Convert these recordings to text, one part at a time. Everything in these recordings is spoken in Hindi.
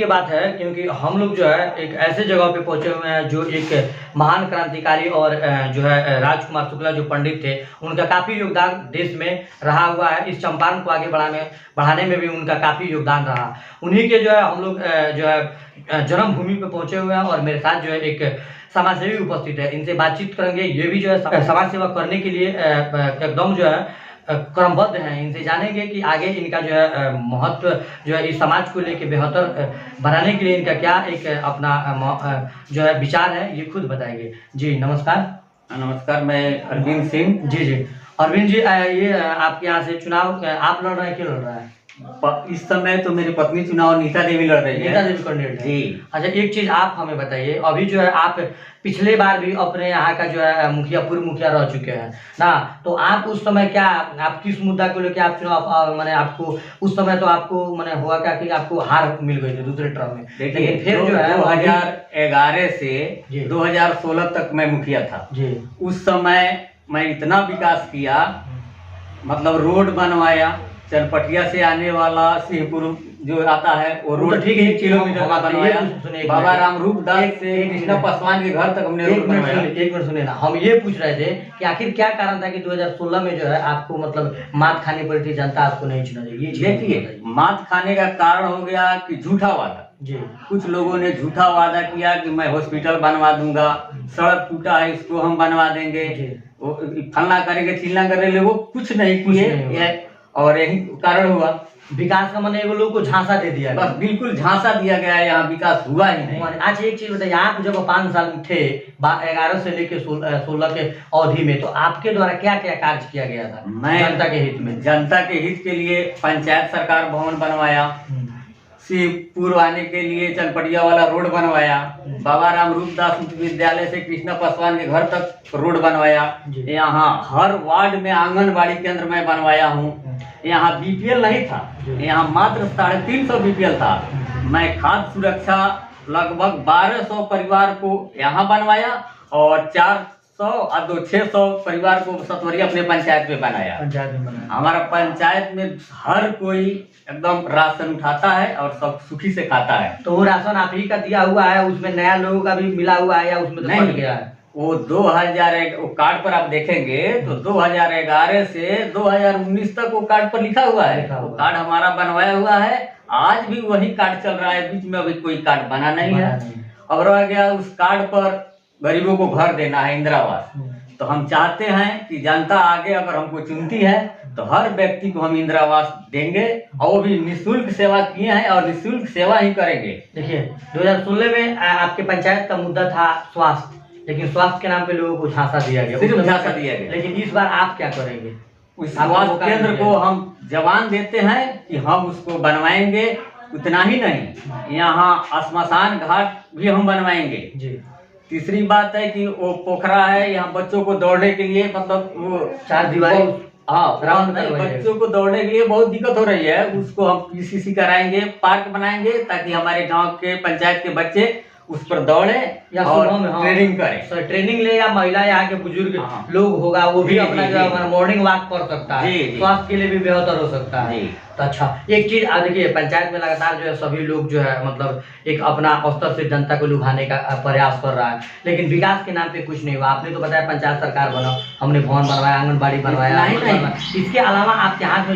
की बात है, क्योंकि हम लोग जो है एक ऐसे जगह पे पहुंचे हुए हैं जो एक महान क्रांतिकारी और जो है राजकुमार शुक्ला जो पंडित थे, उनका काफ़ी योगदान देश में रहा हुआ है। इस चंपारण को आगे बढ़ाने में भी उनका काफ़ी योगदान रहा। उन्हीं के जो है हम लोग जो है जन्मभूमि पे पहुंचे हुए हैं और मेरे साथ जो है एक समाज सेवी उपस्थित है। इनसे बातचीत करेंगे। ये भी जो है समाज सेवा करने के लिए एकदम जो है क्रमबद्ध हैं। इनसे जानेंगे कि आगे इनका जो है महत्व जो है इस समाज को लेके बेहतर बनाने के लिए इनका क्या एक अपना जो है विचार है, ये खुद बताएंगे। जी नमस्कार। नमस्कार, मैं अरविंद सिंह। जी जी अरविंद जी, ये आपके यहाँ से चुनाव आप लड़ रहे हैं, क्यों लड़ रहा है? इस समय तो मेरी पत्नी चुनाव नीता देवी लड़ रही है। नीता देवी कैंडिडेट है जी। अच्छा, एक चीज आप हमें बताइए, अभी जो है आप पिछले बार भी अपने यहाँ का जो है मुखिया, पूर्व मुखिया रह चुके हैं ना, तो आप उस समय क्या, आप किस मुद्दा को लेकर आप चुनाव मैंने आपको उस समय तो आपको मैंने हुआ क्या कि आपको हार मिल गई थी दूसरे टर्म में, देखिए फिर जो है 2011 से 2016 तक मैं मुखिया था जी। उस समय मैं इतना विकास किया, मतलब रोड बनवाया, चनपटिया से आने वाला सिंहपुर जो आता है वो रोड ठीक है, 1 किलोमीटर का बनवाया। बाबा राम रूपदास से कृष्णा पासवान के घर तक हमने रोड बनवाया। एक मिनट सुनिए ना, हम ये पूछ रहे थे कि आखिर क्या कारण था कि 2016 में जो है आपको मतलब मात खानी पड़ी थी, जनता आपको नहीं चुना चाहिए? देखिए, मात खाने का कारण हो गया कि झूठा वादा जी। कुछ लोगों ने झूठा वादा किया कि मैं हॉस्पिटल बनवा दूंगा, सड़क टूटा है इसको हम बनवा देंगे, वो फलना करेंगे चिल्ला करेंगे, वो कुछ नहीं किए और यही कारण हुआ। विकास का मैंने लोगों को झांसा दे दिया, बस बिल्कुल झांसा दिया गया है, यहाँ विकास हुआ ही नहीं। आज एक चीज बताइए, आप जब 5 साल में थे 11 से लेके 16 के अवधि में, तो आपके द्वारा क्या क्या कार्य किया गया था? मैं जनता के हित में, जनता के हित के लिए पंचायत सरकार भवन बनवाया, शिवपुर आने के लिए चनपटिया वाला रोड बनवाया, बाबा राम रूपदास उच्च विद्यालय से कृष्णा पासवान के घर तक रोड बनवाया, यहाँ हर वार्ड में आंगनबाड़ी केंद्र में बनवाया हूँ। यहाँ बीपीएल नहीं था, यहाँ मात्र 350 बीपीएल था। मैं खाद्य सुरक्षा लगभग 1200 परिवार को यहाँ बनवाया और 400 और 600 परिवार को सतवरिया अपने पंचायत में बनाया। हमारा पंचायत में हर कोई एकदम राशन उठाता है और सब सुखी से खाता है। तो वो राशन आप ही का दिया हुआ है, उसमें नया लोगों का भी मिला हुआ है या उसमें तो नहीं गया है? वो 2001 वो कार्ड पर आप देखेंगे तो 2011 से 2019 तक वो कार्ड पर लिखा हुआ है। वो कार्ड हमारा बनवाया हुआ है, आज भी वही कार्ड चल रहा है, बीच में अभी कोई कार्ड बना नहीं है। अब रह गया उस कार्ड पर गरीबों को घर देना है, इंदिरा आवास। तो हम चाहते हैं कि जनता आगे अगर हमको चुनती है तो हर व्यक्ति को हम इंदिरा आवास देंगे और वो भी निःशुल्क सेवा किए हैं और निःशुल्क सेवा ही करेंगे। देखिए 2016 में आपके पंचायत का मुद्दा था स्वास्थ्य, लेकिन स्वास्थ्य के नाम पे लोगों को झांसा दिया गया, सिर्फ झांसा दिया गया। लेकिन इस बार आप क्या करेंगे? उस स्वास्थ्य केंद्र को हम जवान देते हैं कि हम उसको बनवाएंगे। उतना ही नहीं, यहाँ श्मशान घाट भी हम बनवाएंगे जी। तीसरी बात है कि वो पोखरा है, यहाँ बच्चों को दौड़ने के लिए, मतलब वो 4 दीवारी, हाँ बच्चों को दौड़ने के लिए बहुत दिक्कत हो रही है, उसको हम पीसीसी कराएंगे, पार्क बनाएंगे ताकि हमारे गांव के पंचायत के बच्चे उस पर दौड़े या ट्रेनिंग करें। ट्रेनिंग ले, या महिला यहाँ के बुजुर्ग लोग होगा वो भी अपना जो मॉर्निंग वॉक कर सकता है, स्वास्थ्य के लिए भी बेहतर हो सकता है। तो अच्छा एक चीज देखिए, पंचायत में लगातार जो है सभी लोग जो है मतलब एक अपना स्तर से जनता को लुभाने का प्रयास कर रहा है, लेकिन विकास के नाम पे कुछ नहीं हुआ। आपने तो बताया पंचायत सरकार बना, हमने भवन बनवाया, आंगनबाड़ी बनवाया, इसके अलावा आपके हाथ में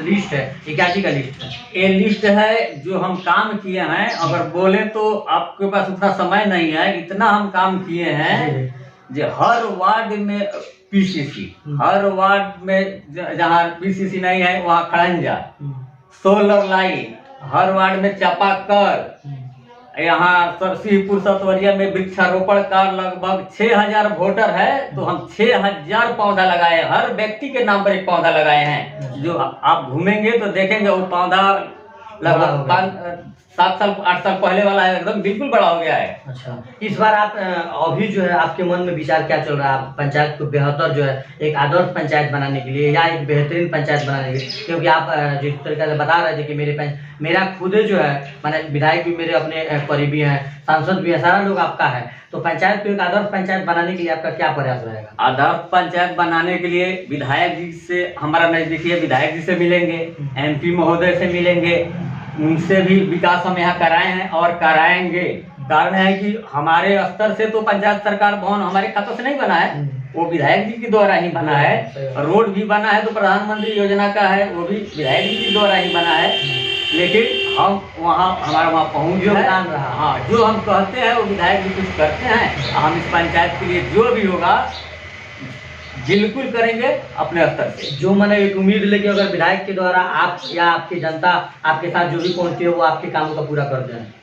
लिस्ट है, ये क्या चीज का लिस्ट है? ये लिस्ट है जो हम काम किए हैं। अगर बोले तो आपके पास उतना समय नहीं है, इतना हम काम किए हैं जो हर वार्ड में पीसीसी, हर वार्ड में जहाँ पीसीसी नहीं है वहाँ खड़ंजा, सोलर लाइट, हर वार्ड में चापाकल, यहाँ सरसीपुर सतवरिया में वृक्षारोपण का लगभग 6000 वोटर है तो हम 6000 पौधा लगाए, हर व्यक्ति के नाम पर एक पौधा लगाए हैं। जो आप घूमेंगे तो देखेंगे वो पौधा लगभग 7 साल 8 साल पहले वाला है, एकदम बिल्कुल बड़ा हो गया है। अच्छा, इस बार आप अभी जो है आपके मन में विचार क्या चल रहा है? आप पंचायत को बेहतर जो है एक आदर्श पंचायत बनाने के लिए या एक बेहतरीन पंचायत बनाने के लिए, क्योंकि आप जिस तरीके से बता रहे थे कि मेरा खुद जो है मैंने विधायक भी मेरे अपने करीबी हैं, सांसद भी है, सारा लोग आपका है, तो पंचायत को एक आदर्श पंचायत बनाने के लिए आपका क्या प्रयास रहेगा? आदर्श पंचायत बनाने के लिए विधायक जी से हमारा नजदीकी है, विधायक जी से मिलेंगे, MP महोदय से मिलेंगे, उनसे भी विकास हम यहाँ कराए हैं और कराएंगे। कारण है कि हमारे स्तर से तो पंचायत सरकार भवन हमारे खातों से नहीं बना है, वो विधायक जी के द्वारा ही बना है। रोड भी बना है तो प्रधानमंत्री योजना का है, वो भी विधायक जी के द्वारा ही बना है। लेकिन हम वहाँ हमारा वहाँ पहुँच योगदान रहा। हाँ, जो हम कहते हैं वो विधायक जी कुछ करते हैं। हम इस पंचायत के लिए जो भी होगा बिल्कुल करेंगे अपने स्तर से। जो मैंने एक उम्मीद लेके अगर विधायक के द्वारा आप या आपकी जनता आपके साथ जो भी पहुंचती है वो आपके कामों का पूरा करते हैं।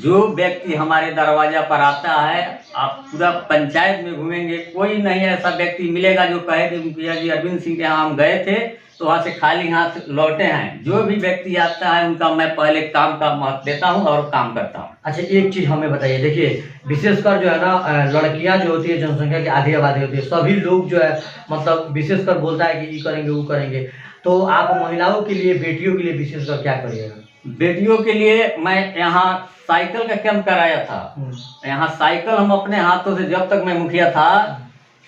जो व्यक्ति हमारे दरवाजा पर आता है, आप पूरा पंचायत में घूमेंगे, कोई नहीं ऐसा व्यक्ति मिलेगा जो कहे कि मुखिया जी अरविंद सिंह के यहाँ हम गए थे तो वहाँ से खाली हाथ लौटे हैं। जो भी व्यक्ति आता है उनका मैं पहले काम का महत्व देता हूँ और काम करता हूँ। अच्छा, एक चीज़ हमें बताइए, देखिए विशेषकर जो है ना लड़कियां जो होती है जनसंख्या की आधी आबादी होती है, सभी लोग जो है मतलब विशेषकर बोलता है कि ये करेंगे वो करेंगे, तो आप महिलाओं के लिए बेटियों के लिए विशेषकर क्या करिएगा? बेटियों के लिए मैं यहाँ साइकिल का कैंप कराया था। यहाँ साइकिल हम अपने हाथों से, जब तक मैं मुखिया था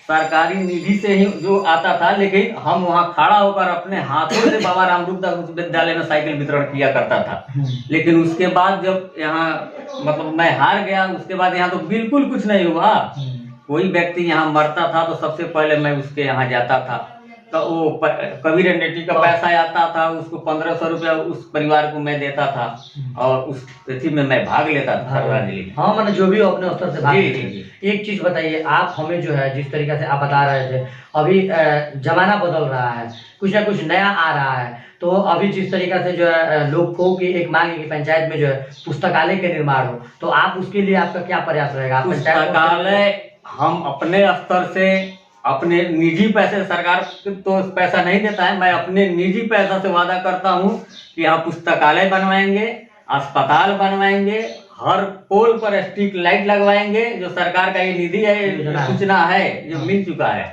सरकारी निधि से ही जो आता था, लेकिन हम वहाँ खड़ा होकर अपने हाथों से बाबा राम रूपदास उच्च विद्यालय में साइकिल वितरण किया करता था। लेकिन उसके बाद जब यहाँ मतलब मैं हार गया, उसके बाद यहाँ तो बिल्कुल कुछ नहीं हुआ। कोई व्यक्ति यहाँ मरता था तो सबसे पहले मैं उसके यहाँ जाता था, तो वो कबीर एंडेटी का पैसा आता था, उसको 1500 रुपया उस परिवार को मैं देता था और उस तिथि में मैं भाग लेता था श्रद्धांजलि में। हाँ, मैंने जो भी अपने स्तर से भाग लेते। एक चीज बताइए, आप हमें जो है जिस तरीके से आप बता रहे थे, अभी जमाना बदल रहा है, कुछ ना कुछ नया आ रहा है, तो अभी जिस तरीके से जो है लोगों की एक मांग है कि पंचायत में जो है पुस्तकालय के निर्माण हो, तो आप उसके लिए आपका क्या प्रयास रहेगा? पुस्तकालय हम अपने स्तर से अपने निजी पैसे, सरकार तो पैसा नहीं देता है, मैं अपने निजी पैसा से वादा करता हूँ कि यहाँ पुस्तकालय बनवाएंगे, अस्पताल बनवाएंगे, हर पोल पर स्ट्रीट लाइट लगवाएंगे। जो सरकार का ये निधि है, सूचना है जो मिल चुका है।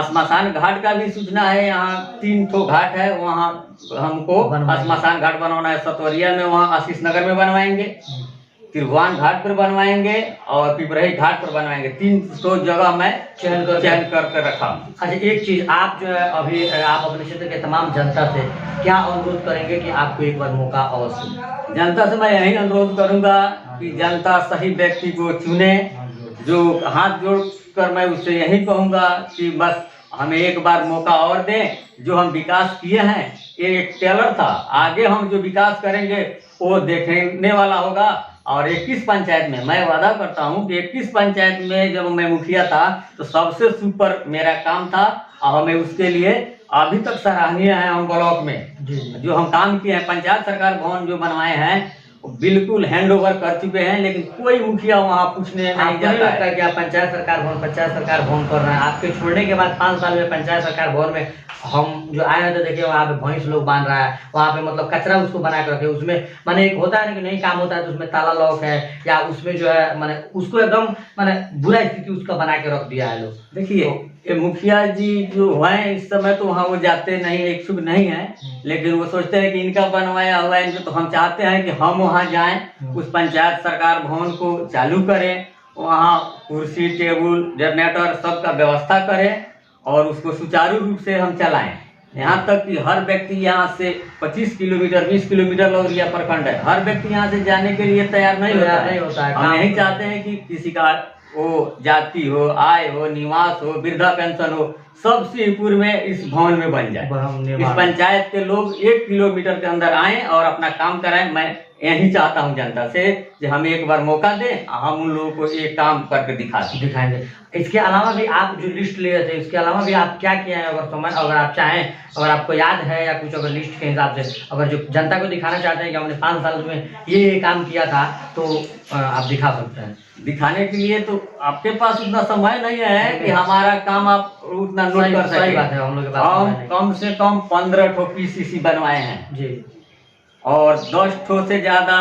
श्मशान घाट का भी सूचना है, यहाँ 3 ठो घाट है, वहाँ हमको श्मशान घाट बनवाना है। सतवरिया में वहाँ आशीष नगर में बनवाएंगे, त्रिभुवन घाट पर बनवाएंगे और पिपरही घाट पर बनवाएंगे। 3 जगह मैं चयन कर रखा हूँ। अच्छा, एक चीज आप जो है अभी आप अपने क्षेत्र के तमाम जनता से क्या अनुरोध करेंगे कि आपको एक बार मौका अवश्य? जनता से मैं यही अनुरोध करूंगा कि जनता सही व्यक्ति को चुने। जो हाथ जोड़ कर मैं उससे यही कहूंगा कि बस हमें एक बार मौका और दें। जो हम विकास किए हैं ये एक टेलर था, आगे हम जो विकास करेंगे वो देखने वाला होगा। और 21 पंचायत में मैं वादा करता हूं कि 21 पंचायत में जब मैं मुखिया था तो सबसे सुपर मेरा काम था और हमें उसके लिए अभी तक सराहनीय है। हम ब्लॉक में जो हम काम किए हैं, पंचायत सरकार भवन जो बनवाए हैं बिल्कुल हैंड ओवर कर चुके हैं, लेकिन कोई मुखिया वहाँ पूछने नहीं जाता है कि आप पंचायत सरकार भवन कर रहे हैं। आपके छोड़ने के बाद 5 साल में पंचायत सरकार भवन में हम जो आए हैं तो देखिए वहाँ पे भैंस लोग बांध रहा है, वहाँ पे मतलब कचरा उसको बना के रखे, उसमें माने एक होता है ना कि नहीं काम होता है तो उसमें ताला लॉक है या उसमें जो है माने उसको एकदम माने बुरा स्थिति उसका बना के रख दिया है लोग। देखिए ये मुखिया जी जो हैं इस समय तो वहाँ वो जाते नहीं, इच्छुक नहीं है, लेकिन वो सोचते हैं कि इनका बनवाया हुआ है इनको, तो हम चाहते हैं कि हम वहाँ जाएं, उस पंचायत सरकार भवन को चालू करें, वहाँ कुर्सी टेबल जनरेटर सबका व्यवस्था करें और उसको सुचारू रूप से हम चलाएं। यहाँ तक कि हर व्यक्ति यहाँ से 25 किलोमीटर 20 किलोमीटर लौरिया प्रखंड है, हर व्यक्ति यहाँ से जाने के लिए तैयार नहीं होता है। हम यही चाहते हैं कि किसी का वो जाति हो, आय हो, निवास हो, वृद्धा पेंशन हो, सब श्रीपुर में इस भवन में बन जाए। इस पंचायत के लोग 1 किलोमीटर के अंदर आएं और अपना काम कराएं। मैं यही चाहता हूं जनता से कि हमें एक बार मौका दें, हम उन लोगों को ये काम करके दिखाएंगे। इसके अलावा भी आप जो लिस्ट ले रहे थे, इसके अलावा भी आप क्या किए हैं? अगर आप चाहें, अगर आपको याद है या कुछ अगर लिस्ट के हिसाब से अगर जो जनता को दिखाना चाहते हैं कि हमने 5 साल में ये काम किया था, तो आप दिखा सकते हैं। दिखाने के लिए तो आपके पास उतना समय नहीं है कि हमारा काम आप उतना नोट कर सकें। सही बात है, हम लोग के पास कम से कम 15 ठो PCC बनवाए हैं जी, और 10 ठो से ज्यादा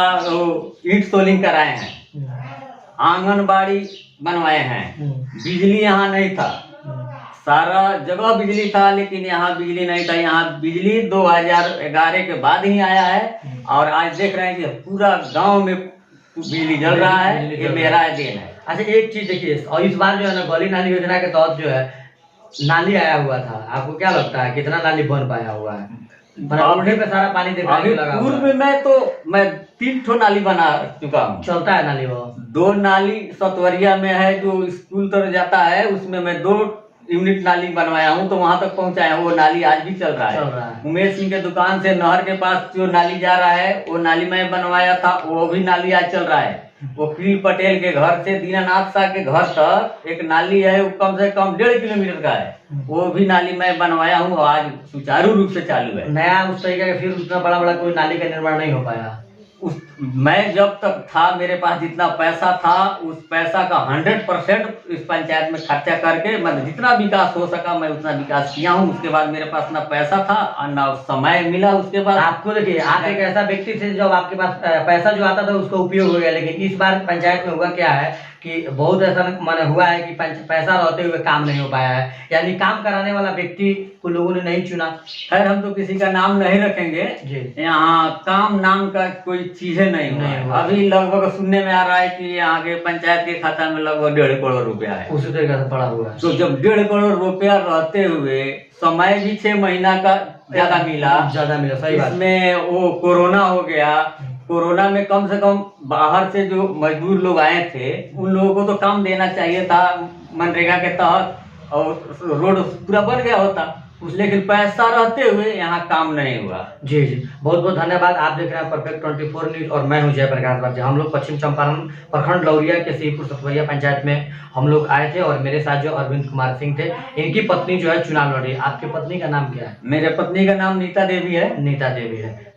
ईंट सोलिंग कराए हैं, आंगनबाड़ी बनवाए हैं। बिजली यहाँ नहीं था, सारा जगह बिजली था लेकिन यहाँ बिजली नहीं था। यहाँ बिजली 2011 के बाद ही आया है और आज देख रहे हैं कि पूरा गांव में बिजली जल रहा है, ये मेरा देन है। अच्छा, एक चीज देखिए, और इस बार जो है ना गली नाली योजना के तहत जो है नाली आया हुआ था, आपको क्या लगता है कितना नाली बन पाया हुआ है? रोडे पे सारा पानी देखा अभी लगा हुआ पूर्व है। में तो मैं 3 ठो नाली बना चुका हूँ। चलता है नाली वो? 2 नाली सतवरिया में है जो स्कूल तर जाता है, उसमें मैं 2 यूनिट नाली बनवाया हूँ, तो वहां तक पहुंचाया हूँ। वो नाली आज भी चल रहा है। उमेश सिंह के दुकान से नहर के पास जो नाली जा रहा है, वो नाली मैं बनवाया था, वो भी नाली आज चल रहा है। वकील पटेल के घर से दीनानाथ शाह के घर तक एक नाली है, वो कम से कम 1.5 किलोमीटर का है। वो भी नाली मैं बनवाया हूँ, आज सुचारू रूप से चालू है। नया उस तरीके का फिर उतना बड़ा बड़ा कोई नाली का निर्माण नहीं हो पाया? मैं जब तक था, मेरे पास जितना पैसा था, उस पैसा का 100% इस पंचायत में खर्चा करके मतलब जितना विकास हो सका मैं उतना विकास किया हूँ। उसके बाद मेरे पास ना पैसा था और ना समय मिला। उसके बाद आपको देखिए, आप एक ऐसा व्यक्ति थे जब आपके पास पैसा जो आता था उसका उपयोग हो गया, लेकिन इस बार पंचायत में हुआ क्या है कि बहुत ऐसा माने हुआ है कि पैसा रहते हुए काम नहीं हो पाया है, यानी काम कराने वाला व्यक्ति को लोगों ने नहीं चुना। खैर, हम तो किसी का नाम नहीं रखेंगे जी। यहाँ काम नाम का कोई चीज नहीं हुआ। अभी लगभग सुनने में आ रहा है कि यहाँ के पंचायत के खाता में लगभग 1.5 करोड़ रुपया है। उसी तरीके से पड़ा हुआ है। तो जब 1.5 करोड़ रुपया रहते हुए समय भी 6 महीना का ज्यादा मिला, सही बात। इसमें वो कोरोना हो गया। कोरोना में कम से कम बाहर से जो मजदूर लोग आए थे, उन लोगों को तो काम देना चाहिए था मनरेगा के तहत, और रोड पूरा बन गया होता, लेकिन पैसा रहते हुए यहाँ काम नहीं हुआ। जी जी, बहुत बहुत धन्यवाद। आप देख रहे हैं परफेक्ट 24 न्यूज और मैं हूं जयप्रकाश बाजी। हम लोग पश्चिम चंपारण प्रखंड लौरिया के सीपुर सतवरिया पंचायत में हम लोग आए थे और मेरे साथ जो अरविंद कुमार सिंह थे, इनकी पत्नी जो है चुनाव लड़ रही है। आपकी पत्नी का नाम क्या है? मेरे पत्नी का नाम नीता देवी है। नीता देवी है।